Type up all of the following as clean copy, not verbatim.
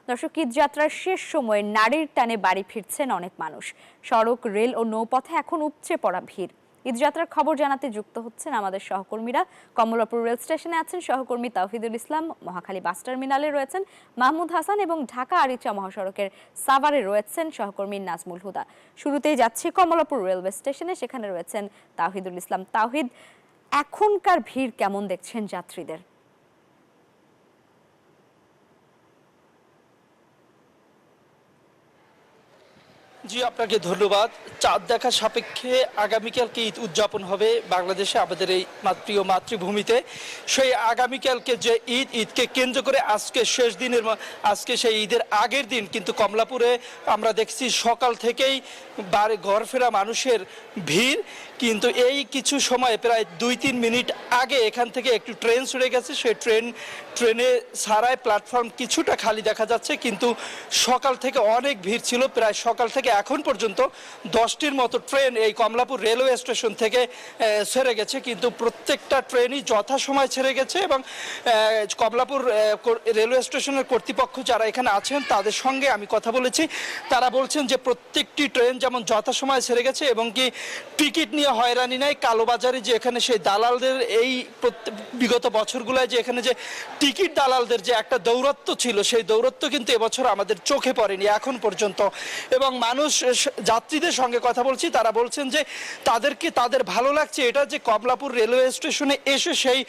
দর্শক, ঈদ যাত্রার শেষ সময়ে নারীর টানে বাড়ি ফিরছেন অনেক মানুষ। সড়ক, রেল ও নৌপথে এখন উপচে পড়া ভিড়। ঈদ যাত্রার খবর জানাতে যুক্ত হচ্ছেন আমাদের সহকর্মীরা। কমলাপুর রেল স্টেশনে আছেন সহকর্মী তাওহিদুল ইসলাম, মহাখালী বাস টার্মিনালে রয়েছেন মাহমুদ হাসান এবং ঢাকা আরিচা মহাসড়কের সাভারে রয়েছেন সহকর্মী নাজমুল হুদা। শুরুতেই যাচ্ছি কমলাপুর রেলওয়ে স্টেশনে, সেখানে রয়েছেন তাওহিদুল ইসলাম। তাওহিদ, এখনকার ভিড় কেমন দেখছেন যাত্রীদের? জি, আপনাকে ধন্যবাদ। চাঁদ দেখা সাপেক্ষে আগামীকালকে ঈদ উদযাপন হবে বাংলাদেশে, আমাদের এই প্রিয় মাতৃভূমিতে। সেই আগামীকালকে যে ঈদকে কেন্দ্র করে আজকে শেষ দিনের আজকে সেই ঈদের আগের দিন কিন্তু কমলাপুরে আমরা দেখছি সকাল থেকেই ঘর ফেরা মানুষের ভিড়। কিন্তু এই কিছু সময় প্রায় 2-3 মিনিট আগে এখান থেকে একটু ট্রেন ছুটে গেছে। সেই ট্রেনে ছাড়ায় প্ল্যাটফর্ম কিছুটা খালি দেখা যাচ্ছে, কিন্তু সকাল থেকে অনেক ভিড় ছিল। প্রায় সকাল থেকে এখন পর্যন্ত 10টির মতো ট্রেন এই কমলাপুর রেলওয়ে স্টেশন থেকে ছেড়ে গেছে, কিন্তু প্রত্যেকটা ট্রেনই যথাসময় ছেড়ে গেছে। এবং কমলাপুর রেলওয়ে স্টেশনের কর্তৃপক্ষ যারা এখানে আছেন তাদের সঙ্গে আমি কথা বলেছি। তারা বলছেন যে প্রত্যেকটি ট্রেন যেমন যথাসময় ছেড়ে গেছে এবং কি টিকিট নিয়ে হয়রানি নাই। কালোবাজারে যে এখানে সেই দালালদের এই বিগত বছরগুলোয় যে এখানে যে টিকিট দালালদের যে একটা দৌরত্ব ছিল, সেই দৌরত্ব কিন্তু এবছর আমাদের চোখে পড়েনি এখন পর্যন্ত। এবং মানুষ যাত্রীদের সঙ্গে কথা বলছি, তারা বলছেন যে তাদের ভালো লাগছে এটা যে কমলাপুর রেলওয়ে স্টেশনে এসে সেই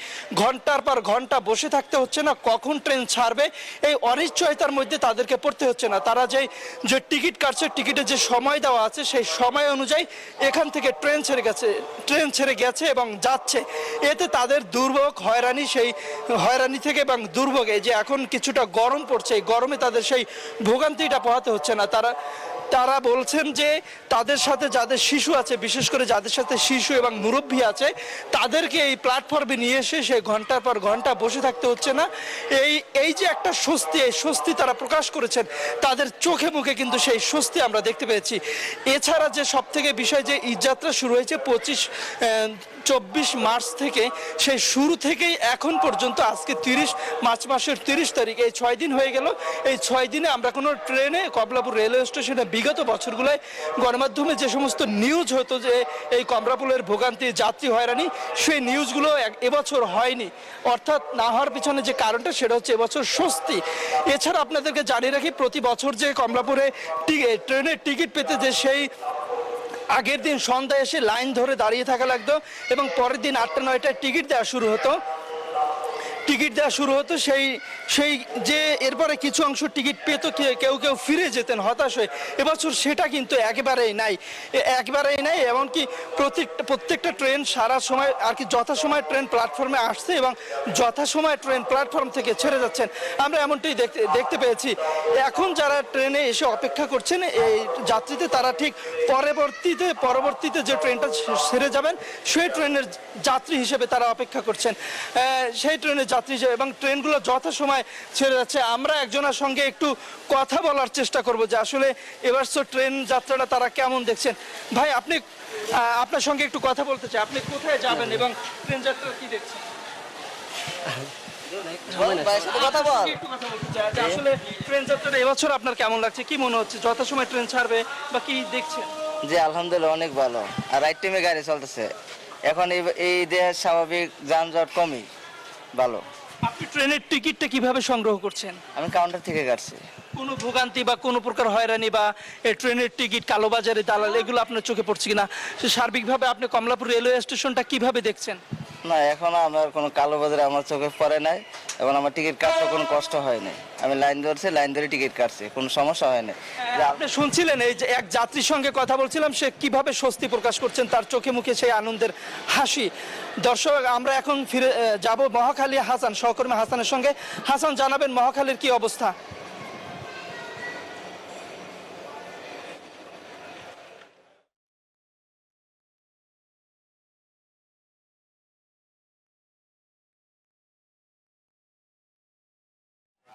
ঘন্টার পর ঘন্টা বসে থাকতে হচ্ছে না, কখন ট্রেন ছাড়বে এই অনিশ্চয়তার মধ্যে তাদেরকে পড়তে হচ্ছে না। তারা যে টিকিট কাটছে, টিকিটে যে সময় দেওয়া আছে সেই সময় অনুযায়ী এখান থেকে ট্রেন ছেড়ে গেছে এবং যাচ্ছে। এতে তাদের দুর্ভোগ সেই হয়রানি থেকে এবং দুর্ভোগে যে এখন কিছুটা গরম পড়ছে, এই গরমে তাদের সেই ভোগান্তিটা পোহাতে হচ্ছে না। তারা বলছেন যে তাদের সাথে যাদের শিশু আছে, বিশেষ করে যাদের সাথে শিশু এবং মুরব্বী আছে, তাদেরকে এই প্ল্যাটফর্মে নিয়ে এসে সেই ঘন্টার পর ঘন্টা বসে থাকতে হচ্ছে না। এই যে একটা স্বস্তি, এই স্বস্তি তারা প্রকাশ করেছেন, তাদের চোখে মুখে কিন্তু সেই স্বস্তি আমরা দেখতে পেয়েছি। এছাড়া যে সব থেকে বিষয় যে ঈদযাত্রা শুরু হয়েছে 24 মার্চ থেকে, সেই শুরু থেকেই এখন পর্যন্ত আজকে মার্চ মাসের 30 তারিখ, এই 6 দিন হয়ে গেল। এই 6 দিনে আমরা কোনো ট্রেনে কমলাপুর রেলওয়ে স্টেশনে বিগত বছরগুলোয় গণমাধ্যমে যে সমস্ত নিউজ হতো যে এই কমলাপুরের ভোগান্তি, যাত্রী হয়রানি, সেই নিউজগুলো এবছর হয়নি। অর্থাৎ না হওয়ার পিছনে যে কারণটা সেটা হচ্ছে এবছর স্বস্তি। এছাড়া আপনাদেরকে জানিয়ে রাখি, প্রতি বছর যে কমলাপুরে ট্রেনের টিকিট পেতে যে সেই আগের দিন সন্ধ্যায় এসে লাইন ধরে দাঁড়িয়ে থাকা লাগতো এবং পরের দিন 8টা-9টায় টিকিট দেওয়া শুরু হতো। সেই যে এরপরে কিছু অংশ টিকিট পেত, কেউ ফিরে যেতেন হতাশ হয়ে। এবছর সেটা কিন্তু একেবারেই নাই। এমনকি প্রত্যেকটা ট্রেন সারা সময় আর কি যথাসময় ট্রেন প্ল্যাটফর্মে আসছে এবং যথাসময় ট্রেন প্ল্যাটফর্ম থেকে ছেড়ে যাচ্ছেন। আমরা এমনটাই দেখতে পেয়েছি। এখন যারা ট্রেনে এসে অপেক্ষা করছেন এই যাত্রীতে, তারা ঠিক পরবর্তীতে যে ট্রেনটা ছেড়ে যাবেন সেই ট্রেনের যাত্রী হিসেবে তারা অপেক্ষা করছেন, সেই ট্রেনের যাত্রী হিসেবে। এবং ট্রেনগুলো যথাসময় ছেড়ে যাচ্ছে। আমরা একজনের সঙ্গে একটু কথা বলার চেষ্টা করব যে আসলে এবার ট্রেন যাত্রাটা তারা কেমন দেখছেন। ভাই, আপনার সঙ্গে একটু কথা বলতে চাই। আপনি কোথায় যাবেন এবং ট্রেন যাত্রা কি দেখছেন? আসলে ট্রেন যাত্রাটা এবছর আপনার কেমন লাগছে, কি মনে হচ্ছে? যথাসময় ট্রেন ছাড়বে বা কি দেখছেন? জি, আলহামদুলিল্লাহ অনেক ভালো। আর রাইট টাইমে গাড়ি চলতেছে। এখন এই দেশের স্বাভাবিক যানজট কমই ভালো। আপনি ট্রেনের টিকিটটা কিভাবে সংগ্রহ করছেন? আমি কাউন্টার থেকে কাটছি। কোনো ভোগান্তি বা কোনো প্রকার হয়রানি বা ট্রেনের টিকিট কালোবাজারে দালাল এগুলো আপনার চোখে পড়ছে কিনা? সার্বিকভাবে আপনি কমলাপুর রেলওয়ে স্টেশনটা কিভাবে দেখছেন? না, এখনো আমার কোনো কালোবাজারে আমার চোখে পড়ে নাই এবং আমার টিকিট কাটতে কোনো কষ্ট হয় নাই। আমি লাইন ধরে টিকিট কাটছি, কোনো সমস্যা হয় না। আপনি শুনছিলেন এই যে এক যাত্রীর সঙ্গে কথা বলছিলাম, সে কিভাবে স্বস্তি প্রকাশ করছেন, তার চোখে মুখে সেই আনন্দের হাসি। দর্শক, আমরা এখন ফিরে যাব মহাখালী সহকর্মী হাসানের সঙ্গে। হাসান, জানাবেন মহাখালীর কি অবস্থা?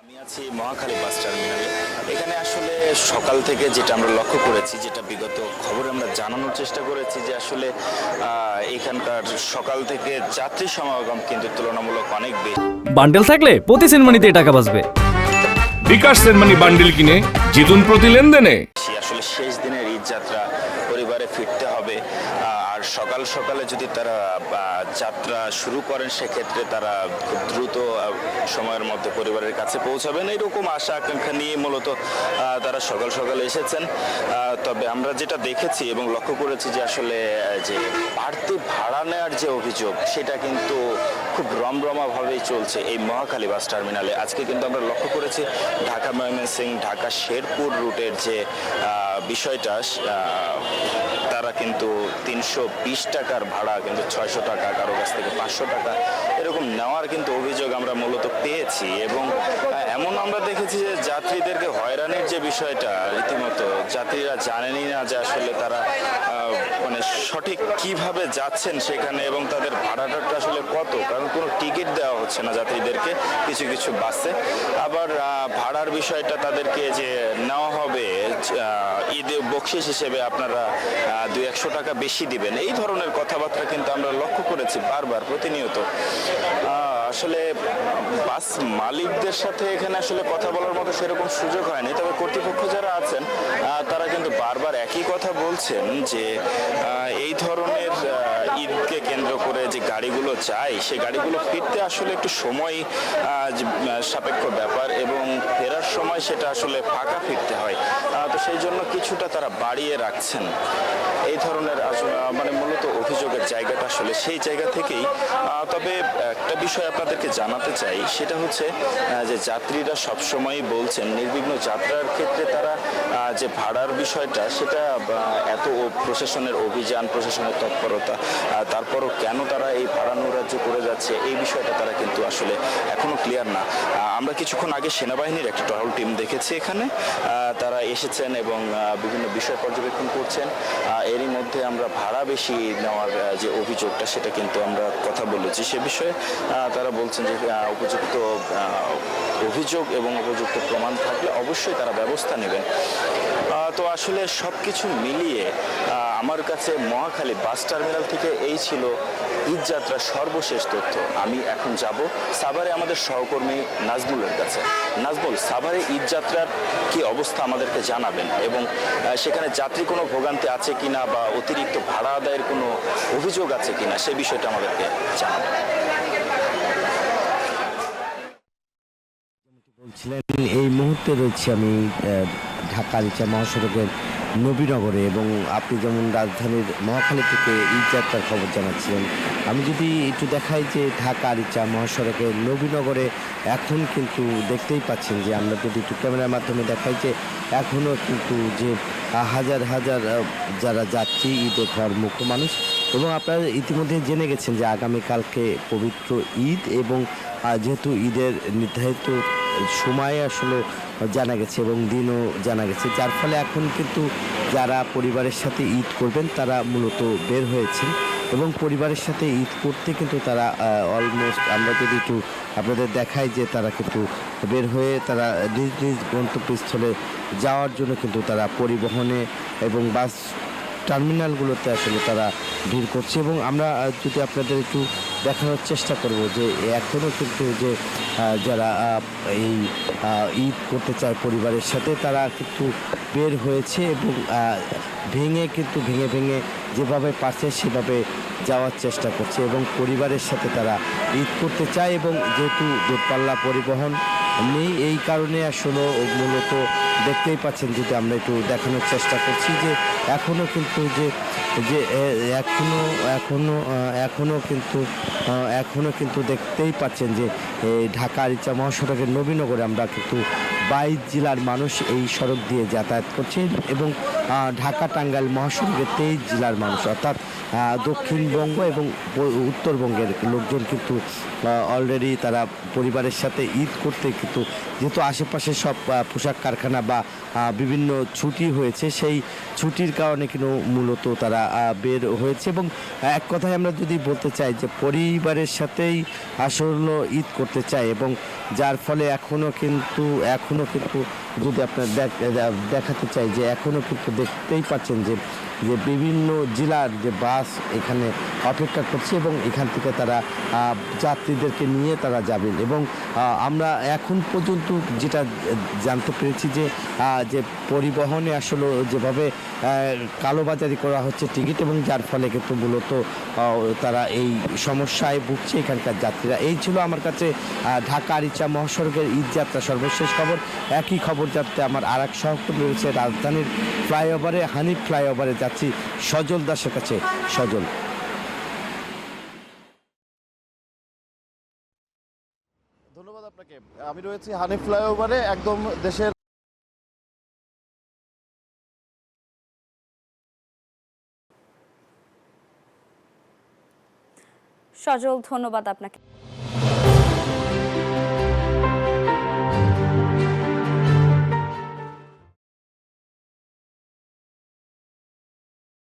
আমি আছি মহাখালী বাস টার্মিনালে। এখানে আসলে সকাল থেকে যেটা আমরা লক্ষ্য করেছি, যেটা বিগত খবরে আমরা জানানোর চেষ্টা করেছি, যে আসলে এখানকার সকাল থেকে যাত্রী সমাগম কিন্তু তুলনামূলক অনেক বেশি। বান্ডেল থাকলে প্রতি সেনমানিতে টাকা বাঁচবে। বিকাশ সেনমানি বান্ডিল কিনে জিতুন প্রতি লেনদেনে। আসলে শেষ দিনের ঈদ যাত্রা পরিবারে ফিরতে হবে, আর সকাল সকালে যদি তারা যাত্রা শুরু করেন সেক্ষেত্রে তারা খুব দ্রুত সময়ের মধ্যে পরিবারের কাছে পৌঁছাবেন, এইরকম আশা আকাঙ্ক্ষা নিয়ে মূলত তারা সকাল সকালে এসেছেন। তবে আমরা যেটা দেখেছি এবং লক্ষ্য করেছি যে আসলে যে বাড়তি ভাড়া নেওয়ার যে অভিযোগ সেটা কিন্তু খুব রমরমাভাবেই চলছে এই মহাখালী বাস টার্মিনালে। আজকে কিন্তু আমরা লক্ষ্য করেছি ঢাকা ময়মনসিংহ ঢাকা শেরপুর রুটের যে বিষয়টা, তারা কিন্তু 320 টাকার ভাড়া কিন্তু 600 টাকা, কারো কাছ থেকে 500 টাকা এরকম নেওয়ার কিন্তু অভিযোগ আমরা মূলত পেয়েছি। এবং এমন আমরা দেখেছি যে যাত্রীদেরকে হয়রানির যে বিষয়টা, রীতিমতো যাত্রীরা জানেনই না যে আসলে তারা মানে সঠিক কিভাবে যাচ্ছেন সেখানে এবং তাদের ভাড়াটা আসলে কত, কারণ কোনো টিকিট দেওয়া হচ্ছে না যাত্রীদেরকে কিছু কিছু বাসে। আবার ভাড়ার বিষয়টা তাদেরকে যে নেওয়া হবে ঈদে বকশিস হিসেবে আপনারা 200-100 টাকা বেশি দিবেন, এই ধরনের কথাবার্তা কিন্তু আমরা লক্ষ্য করেছি বারবার প্রতিনিয়ত। আসলে বাস মালিকদের সাথে এখানে আসলে কথা বলার মতো সেরকম সুযোগ হয়নি, তবে কর্তৃপক্ষ যারা আছেন তারা কিন্তু বারবার একই কথা বলছেন যে এই ধরনের ঈদকে কেন্দ্র করে যে গাড়িগুলো যায় সেই গাড়িগুলো ফিরতে আসলে একটু সময় সাপেক্ষ ব্যাপার এবং ফেরার সময় সেটা আসলে ফাঁকা ফিরতে হয়, তো সেই জন্য কিছুটা তারা বাড়িয়ে রাখছেন। এই ধরনের মানে মূলত অভিযোগের জায়গাটা আসলে সেই জায়গা থেকেই। তবে একটা বিষয় আপনাদেরকে জানাতে চাই, সেটা হচ্ছে যে যাত্রীরা সবসময়ই বলছেন নির্বিঘ্ন যাত্রার ক্ষেত্রে তারা যে ভাড়ার বিষয়টা সেটা এত প্রশাসনের অভিযান, প্রশাসনের তৎপরতা, তারপরও কেন তারা এই ভাড়া নৈরাজ্য করে যাচ্ছে এই বিষয়টা তারা কিন্তু আসলে এখনো ক্লিয়ার না। আমরা কিছুক্ষণ আগে সেনাবাহিনীর একটা টহল টিম দেখেছি এখানে, তারা এসেছেন এবং বিভিন্ন বিষয় পর্যবেক্ষণ করছেন। এরই মধ্যে আমরা ভাড়া বেশি নেওয়ার যে অভিযোগটা সেটা কিন্তু আমরা কথা বলেছি সে বিষয়ে। তারা বলছেন যে উপযুক্ত অভিযোগ এবং উপযুক্ত প্রমাণ থাকলে অবশ্যই তারা ব্যবস্থা নেবেন। তো আসলে সব কিছু মিলিয়ে আমার কাছে মহাখালী বাস টার্মিনাল থেকে এই ছিল ঈদ যাত্রার সর্বশেষ তথ্য। আমি এখন যাব সাভারে আমাদের সহকর্মী নাজমুলের কাছে। নাজমুল, সাভারে ঈদ যাত্রার কি অবস্থা আমাদেরকে জানাবেন এবং সেখানে যাত্রী কোনো ভোগান্তি আছে কিনা বা অতিরিক্ত ভাড়া আদায়ের কোনো অভিযোগ আছে কিনা সে বিষয়টা আমাদেরকে জানাবেন। বলছিলেন এই মুহূর্তে রয়েছে আমি ঢাকা রিচা মহাসড়কের নবীনগরে এবং আপনি যেমন রাজধানীর মহাখালী থেকে ঈদ যাত্রার খবর জানাচ্ছিলেন, আমি যদি একটু দেখাই যে ঢাকা রিচা মহাসড়কের নবীনগরে এখন কিন্তু দেখতেই পাচ্ছেন যে আমরা যদি একটু ক্যামেরার মাধ্যমে দেখাই যে এখনও কিন্তু যে হাজার হাজার যারা যাত্রী ঈদে ঘর মুখ মানুষ, এবং আপনারা ইতিমধ্যে জেনে গেছেন যে আগামীকালকে পবিত্র ঈদ এবং যেহেতু ঈদের নির্ধারিত সময় আসলে জানা গেছে এবং দিনও জানা গেছে, যার ফলে এখন কিন্তু যারা পরিবারের সাথে ঈদ করবেন তারা মূলত বের হয়েছেন এবং পরিবারের সাথে ঈদ করতে কিন্তু তারা অলমোস্ট আমরা যদি একটু আপনাদের দেখাই যে তারা কিন্তু বের হয়ে তারা নিজ নিজ গন্তব্যস্থলে যাওয়ার জন্য কিন্তু তারা পরিবহনে এবং বাস টার্মিনালগুলোতে আসলে তারা ভিড় করছে। এবং আমরা যদি আপনাদের একটু দেখানোর চেষ্টা করব যে এখনও কিন্তু যে যারা এই ঈদ করতে চায় পরিবারের সাথে তারা কিন্তু বের হয়েছে এবং ভেঙে যেভাবে পারছে সেভাবে যাওয়ার চেষ্টা করছে এবং পরিবারের সাথে তারা ঈদ করতে চায়। এবং যেহেতু দূরপাল্লা পরিবহন নেই এই কারণে আসলে মূলত দেখতেই পাচ্ছেন, যদি আমরা একটু দেখানোর চেষ্টা করছি যে এখনও কিন্তু এখনও কিন্তু দেখতেই পাচ্ছেন যে ঢাকা রিচা মহাসড়কের নবীনগরে আমরা কিন্তু 22 জেলার মানুষ এই সড়ক দিয়ে যাতায়াত করছে এবং ঢাকা টাঙ্গাইল মহাসড়কের 23 জেলার মানুষ, অর্থাৎ দক্ষিণবঙ্গ এবং উত্তরবঙ্গের লোকজন কিন্তু অলরেডি তারা পরিবারের সাথে ঈদ করতে কিন্তু যেহেতু আশেপাশে সব পোশাক কারখানা বা বিভিন্ন ছুটি হয়েছে সেই ছুটির কারণে কিন্তু মূলত তারা বের হয়েছে। এবং এক কথায় আমরা যদি বলতে চাই যে পরিবারের সাথেই আসলে ঈদ করতে চাই এবং যার ফলে এখনও কিন্তু যদি আপনার দেখাতে চাই যে এখনও কিন্তু দেখতেই পাচ্ছেন যে যে বিভিন্ন জেলার যে বাস এখানে অপেক্ষা করছে এবং এখান থেকে তারা যাত্রীদেরকে নিয়ে তারা যাবেন। এবং আমরা এখন পর্যন্ত যেটা জানতে পেরেছি যে যে পরিবহনে আসলে যেভাবে কালোবাজারি করা হচ্ছে টিকিট, এবং যার ফলে কিন্তু মূলত তারা এই সমস্যায় ভুগছে এখানকার যাত্রীরা। এই ছিল আমার কাছে ঢাকা আরিচা মহাসড়কের ঈদযাত্রা সর্বশেষ খবর। একই খবর যাতে আমার আর এক সহকর্মী রয়েছে রাজধানীর ফ্লাইওভারে, হানিফ ফ্লাইওভারে যাচ্ছি সজল দাসের কাছে। সজল। ধন্যবাদ আপনাকে। আমি রয়েছি হানিফ ফ্লাইওভারে, একদম দেশের সজল, ধন্যবাদ আপনাকে।